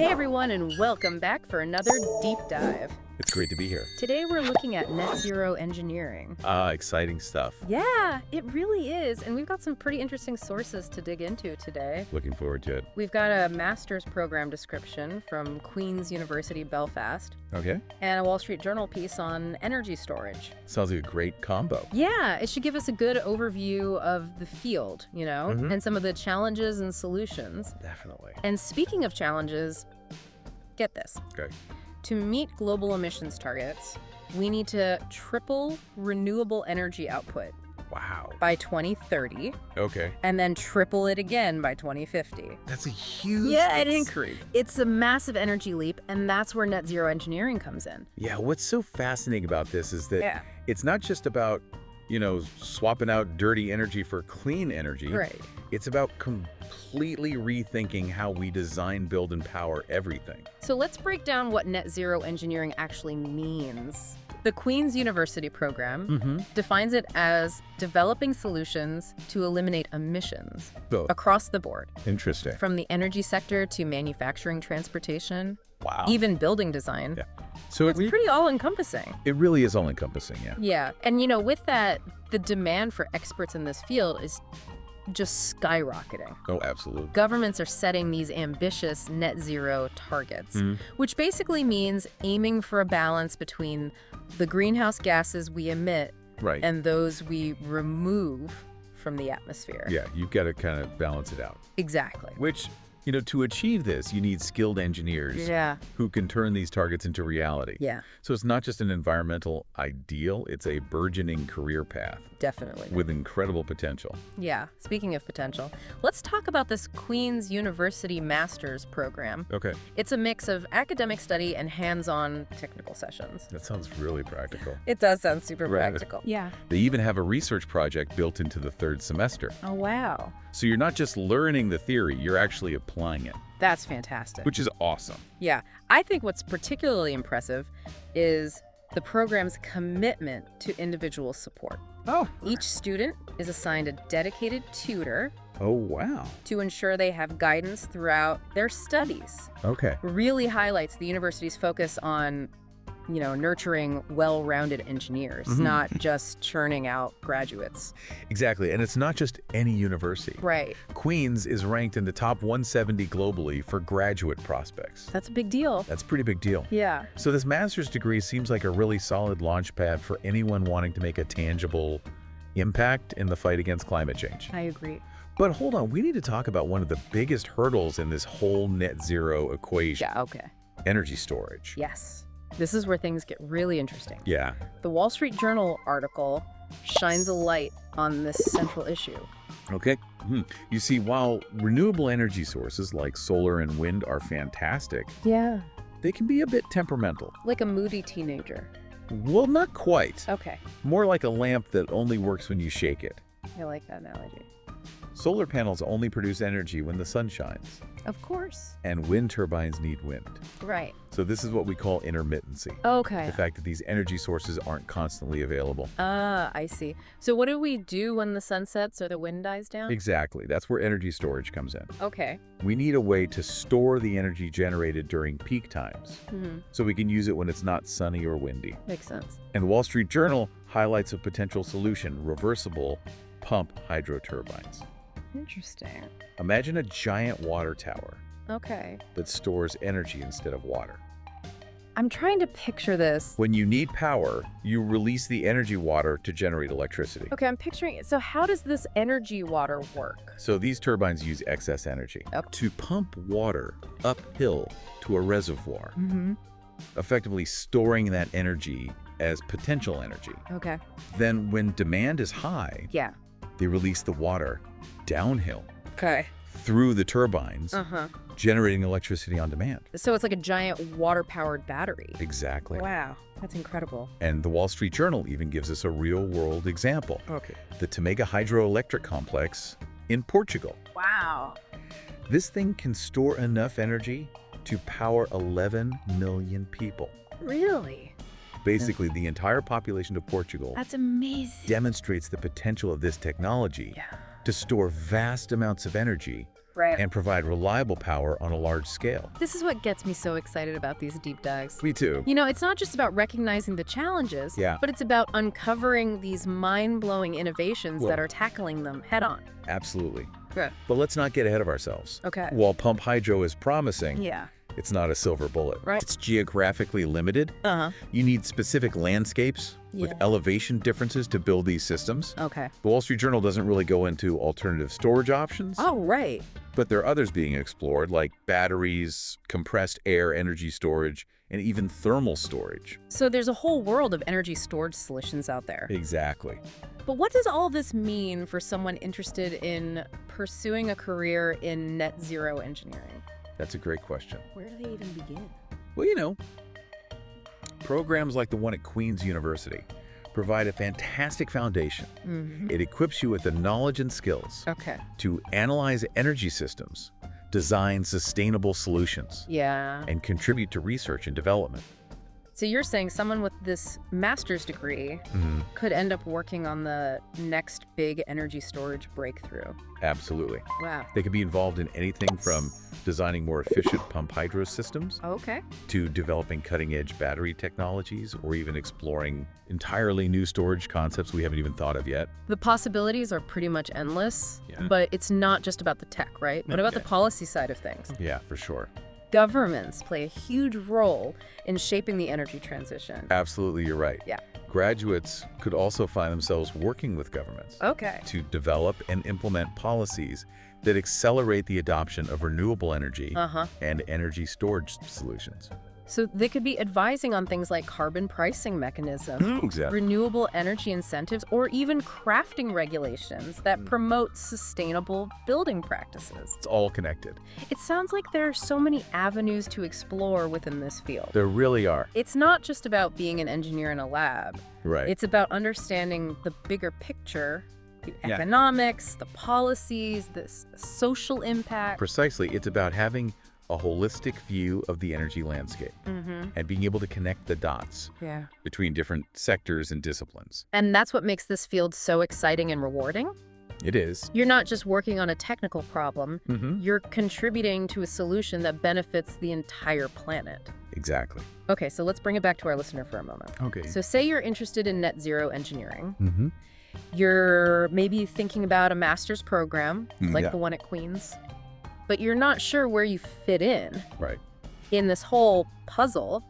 Hey everyone, and welcome back for another deep dive. It's great to be here. Today we're looking at net zero engineering. Exciting stuff. Yeah, it really is, and we've got some pretty interesting sources to dig into today. Looking forward to it. We've got a master's program description from Queen's University Belfast, Okay. and a Wall Street Journal piece on energy storage. Sounds like a great combo. Yeah, it should give us a good overview of the field, and some of the challenges and solutions. Definitely. And speaking of challenges, get this. Okay. To meet global emissions targets, we need to triple renewable energy output Wow. by 2030, Okay. and then triple it again by 2050. That's a huge it is. increase. It's a massive energy leap, and that's where net zero engineering comes in. Yeah, what's so fascinating about this is that Yeah. it's not just about, swapping out dirty energy for clean energy. Right. It's about completely rethinking how we design, build, and power everything. So let's break down what net zero engineering actually means. The Queen's University program defines it as developing solutions to eliminate emissions So, across the board, interesting. from the energy sector to manufacturing, transportation, Wow. even building design. Yeah. So It's pretty all-encompassing. it really is all-encompassing, yeah. Yeah. And, with that, the demand for experts in this field is just skyrocketing. Oh, absolutely. Governments are setting these ambitious net zero targets, which basically means aiming for a balance between the greenhouse gases we emit Right. and those we remove from the atmosphere. Yeah, you've got to kind of balance it out. Exactly. Which, to achieve this, you need skilled engineers Yeah. who can turn these targets into reality. Yeah, So it's not just an environmental ideal, it's a burgeoning career path definitely. with incredible potential. Yeah. Speaking of potential, let's talk about this Queen's University Master's program. Okay, It's a mix of academic study and hands-on technical sessions. that sounds really practical. It does sound super Right. practical. Yeah. They even have a research project built into the third semester. Oh, wow. So you're not just learning the theory, you're actually applying it, That's fantastic. which is awesome. Yeah. I think what's particularly impressive is the program's commitment to individual support. Oh. Each student is assigned a dedicated tutor Oh, wow. to ensure they have guidance throughout their studies. Okay. Really highlights the university's focus on, nurturing well-rounded engineers, not just churning out graduates. Exactly, and it's not just any university. Right. Queen's is ranked in the top 170 globally for graduate prospects. That's a big deal. That's a pretty big deal. Yeah. So this master's degree seems like a really solid launch pad for anyone wanting to make a tangible impact in the fight against climate change. I agree. But hold on, we need to talk about one of the biggest hurdles in this whole net zero equation, Yeah, okay. energy storage. Yes. This is where things get really interesting. Yeah. The Wall Street Journal article shines a light on this central issue. Okay. You see, while renewable energy sources like solar and wind are fantastic, Yeah. they can be a bit temperamental. Like a moody teenager. Well, not quite. Okay. More like a lamp that only works when you shake it. I like that analogy. Solar panels only produce energy when the sun shines, Of course. and wind turbines need wind. Right. So this is what we call intermittency. Okay. The fact that these energy sources aren't constantly available. Ah, I see. So what do we do when the sun sets or the wind dies down? Exactly. That's where energy storage comes in. Okay. We need a way to store the energy generated during peak times so we can use it when it's not sunny or windy. Makes sense. And the Wall Street Journal highlights a potential solution: reversible pump hydro turbines. Interesting. Imagine a giant water tower Okay. that stores energy instead of water. I'm trying to picture this. When you need power, you release the energy water to generate electricity. Okay, I'm picturing it. So how does this energy water work? So these turbines use excess energy Okay. to pump water uphill to a reservoir, effectively storing that energy as potential energy. Okay. Then when demand is high, Yeah. they release the water downhill Okay. through the turbines, Uh-huh. generating electricity on demand. So it's like a giant water-powered battery. Exactly. Wow. That's incredible. And the Wall Street Journal even gives us a real-world example. Okay. The Tamega Hydroelectric Complex in Portugal. Wow. This thing can store enough energy to power 11 million people. Really? Basically, the entire population of Portugal That's amazing. demonstrates the potential of this technology Yeah. to store vast amounts of energy Right. and provide reliable power on a large scale. This is what gets me so excited about these deep dives. Me too. You know, it's not just about recognizing the challenges, Yeah. but it's about uncovering these mind-blowing innovations Well- that are tackling them head-on. Absolutely. Good. But let's not get ahead of ourselves. Okay. While pump hydro is promising, Yeah. it's not a silver bullet. Right. It's geographically limited. Uh-huh. You need specific landscapes with Yeah. elevation differences to build these systems. Okay. The Wall Street Journal doesn't really go into alternative storage options, Oh, right. but there are others being explored, like batteries, compressed air energy storage, and even thermal storage. So there's a whole world of energy storage solutions out there. Exactly. But what does all this mean for someone interested in pursuing a career in net zero engineering? That's a great question. Where do they even begin? Well, programs like the one at Queen's University provide a fantastic foundation. Mm-hmm. It equips you with the knowledge and skills Okay. to analyze energy systems, design sustainable solutions, Yeah. and contribute to research and development. So you're saying someone with this master's degree could end up working on the next big energy storage breakthrough. Absolutely. Wow. They could be involved in anything from designing more efficient pump hydro systems Okay. to developing cutting-edge battery technologies, or even exploring entirely new storage concepts we haven't even thought of yet. The possibilities are pretty much endless, Yeah. but it's not just about the tech, right? What about the Okay. policy side of things? Yeah, for sure. Governments play a huge role in shaping the energy transition. Absolutely, you're right. Yeah. Graduates could also find themselves working with governments Okay. to develop and implement policies that accelerate the adoption of renewable energy Uh-huh. and energy storage solutions. So they could be advising on things like carbon pricing mechanisms, Exactly. renewable energy incentives, or even crafting regulations that promote sustainable building practices. It's all connected. It sounds like there are so many avenues to explore within this field. There really are. It's not just about being an engineer in a lab. Right. It's about understanding the bigger picture, the Yeah. economics, the policies, the social impact. Precisely. It's about having a holistic view of the energy landscape Mm-hmm. and being able to connect the dots Yeah. between different sectors and disciplines. And that's what makes this field so exciting and rewarding. It is. You're not just working on a technical problem, Mm-hmm. you're contributing to a solution that benefits the entire planet. Exactly. Okay, so let's bring it back to our listener for a moment. Okay. So say you're interested in net zero engineering. Mm-hmm. You're maybe thinking about a master's program, like yeah. the one at Queen's, but you're not sure where you fit Right. in this whole puzzle.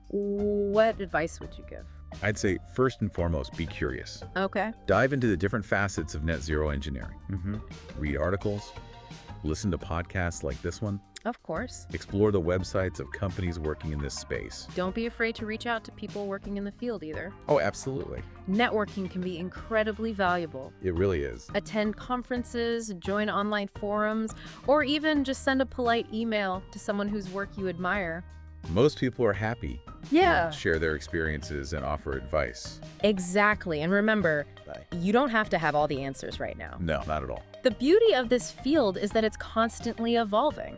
What advice would you give? I'd say first and foremost, be curious. Okay. Dive into the different facets of net zero engineering. Mm-hmm. Read articles, listen to podcasts like this one, Of course. explore the websites of companies working in this space. Don't be afraid to reach out to people working in the field either. Oh, absolutely. Networking can be incredibly valuable. It really is. Attend conferences, join online forums, or even just send a polite email to someone whose work you admire. Most people are happy Yeah. to share their experiences and offer advice. Exactly. And remember, Bye. you don't have to have all the answers right now. No, not at all. The beauty of this field is that it's constantly evolving.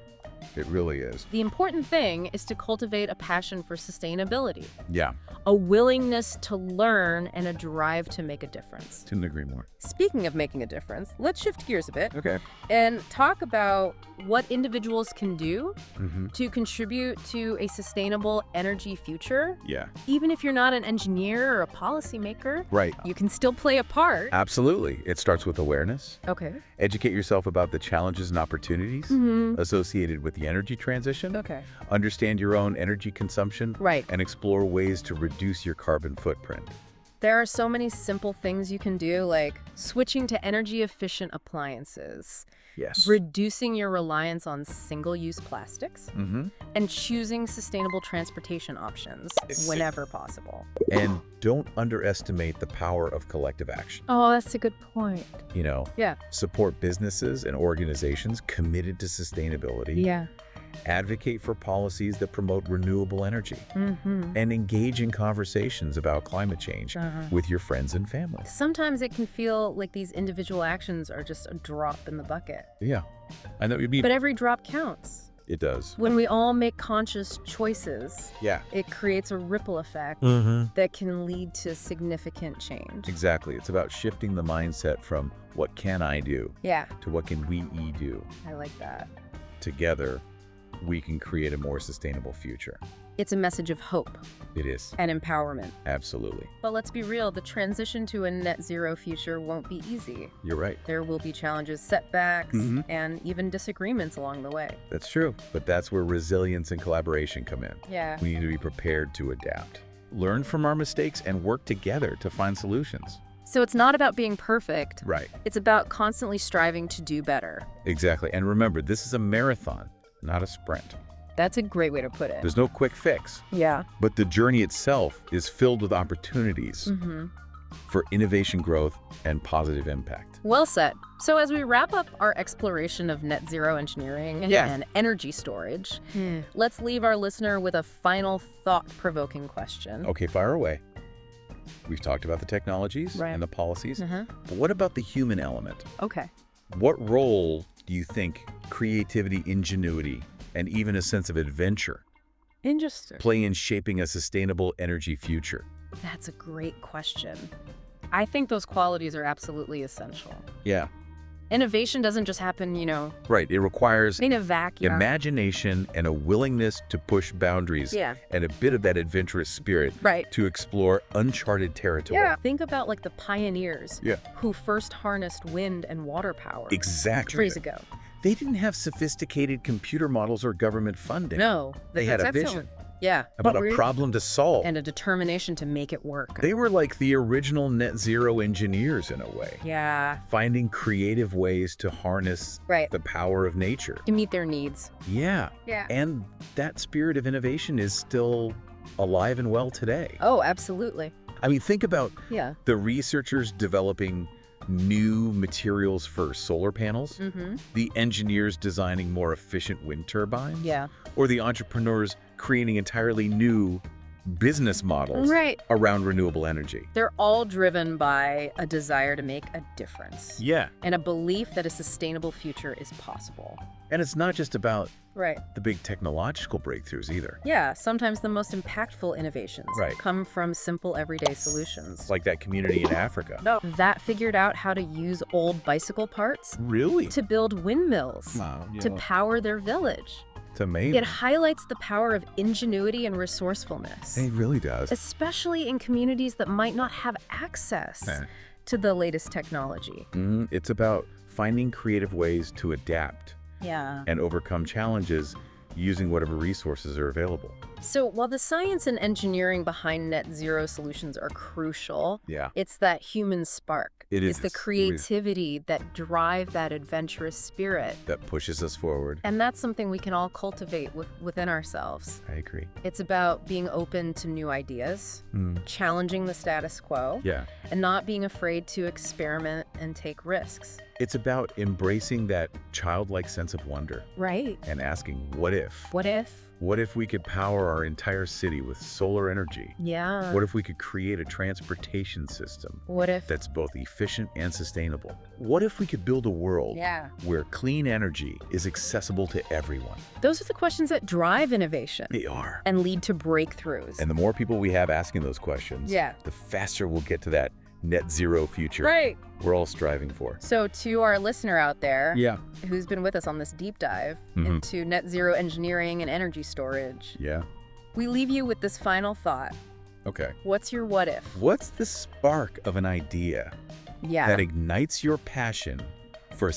It really is. The important thing is to cultivate a passion for sustainability, Yeah, a willingness to learn, and a drive to make a difference. couldn't agree more. Speaking of making a difference, let's shift gears a bit Okay. and talk about what individuals can do Mm-hmm. to contribute to a sustainable energy future. Yeah. Even if you're not an engineer or a policymaker, Right. you can still play a part. Absolutely. It starts with awareness. Okay. Educate yourself about the challenges and opportunities Mm-hmm. associated with the energy transition. Okay. Understand your own energy consumption. Right. And explore ways to reduce your carbon footprint. There are so many simple things you can do, like switching to energy-efficient appliances, Yes. reducing your reliance on single-use plastics, Mm-hmm. and choosing sustainable transportation options whenever possible. And don't underestimate the power of collective action. Oh, that's a good point. Yeah. Support businesses and organizations committed to sustainability. Yeah. Advocate for policies that promote renewable energy. Mm-hmm. And engage in conversations about climate change with your friends and family. Sometimes it can feel like these individual actions are just a drop in the bucket, Yeah. I know what you mean. but every drop counts. It does. When we all make conscious choices, Yeah. it creates a ripple effect that can lead to significant change. Exactly. It's about shifting the mindset from what can I do Yeah, to what can we do. I like that. Together, we can create a more sustainable future. It's a message of hope It is. and empowerment. Absolutely. But let's be real, the transition to a net zero future won't be easy. You're right. There will be challenges, setbacks, and even disagreements along the way. That's true. But that's where resilience and collaboration come in. Yeah. We need to be prepared to adapt, learn from our mistakes, and work together to find solutions. So it's not about being perfect. Right. It's about constantly striving to do better. Exactly. And remember, this is a marathon, not a sprint. That's a great way to put it. There's no quick fix, Yeah. but the journey itself is filled with opportunities for innovation growth and positive impact. Well said. So as we wrap up our exploration of net zero engineering and energy storage, let's leave our listener with a final thought-provoking question. Okay, fire away. We've talked about the technologies Right. and the policies, but what about the human element? Okay. What role do you think creativity, ingenuity, and even a sense of adventure Interesting. play in shaping a sustainable energy future? That's a great question. I think those qualities are absolutely essential. Yeah, Innovation doesn't just happen, right. It requires in a vacuum. imagination and a willingness to push boundaries Yeah. and a bit of that adventurous spirit Right. to explore uncharted territory. Yeah. Think about like the pioneers Yeah. who first harnessed wind and water power Exactly. centuries ago. They didn't have sophisticated computer models or government funding. No, They had that's a excellent. vision Yeah, about but a problem to solve. and a determination to make it work. They were like the original net zero engineers in a way, Yeah, finding creative ways to harness right. the power of nature. To meet their needs. Yeah. Yeah. And that spirit of innovation is still alive and well today. Oh, absolutely. I mean, think about Yeah. the researchers developing new materials for solar panels, the engineers designing more efficient wind turbines, Yeah. or the entrepreneurs creating entirely new business models Right. around renewable energy. They're all driven by a desire to make a difference Yeah. and a belief that a sustainable future is possible. And it's not just about Right. the big technological breakthroughs either. Yeah, sometimes the most impactful innovations Right. come from simple everyday solutions. Like that community in Africa. That figured out how to use old bicycle parts Really? to build windmills Wow. to power their village. It's amazing. It highlights the power of ingenuity and resourcefulness, It really does. especially in communities that might not have access to the latest technology. It's about finding creative ways to adapt Yeah. and overcome challenges using whatever resources are available. So while the science and engineering behind net zero solutions are crucial, Yeah. it's that human spark. It It's is. the creativity that drive that adventurous spirit. That pushes us forward. And that's something we can all cultivate within ourselves. I agree. It's about being open to new ideas, challenging the status quo, Yeah. and not being afraid to experiment and take risks. It's about embracing that childlike sense of wonder Right. and asking, what if? What if? What if we could power our entire city with solar energy? Yeah. What if we could create a transportation system What if? that's both efficient and sustainable? What if we could build a world Yeah. where clean energy is accessible to everyone? Those are the questions that drive innovation They are. and lead to breakthroughs. And the more people we have asking those questions, Yeah. the faster we'll get to that net zero future Right. we're all striving for. So to our listener out there Yeah. who's been with us on this deep dive Mhm. into net zero engineering and energy storage, Yeah. we leave you with this final thought. Okay. What's your what if? What's the spark of an idea Yeah. that ignites your passion for a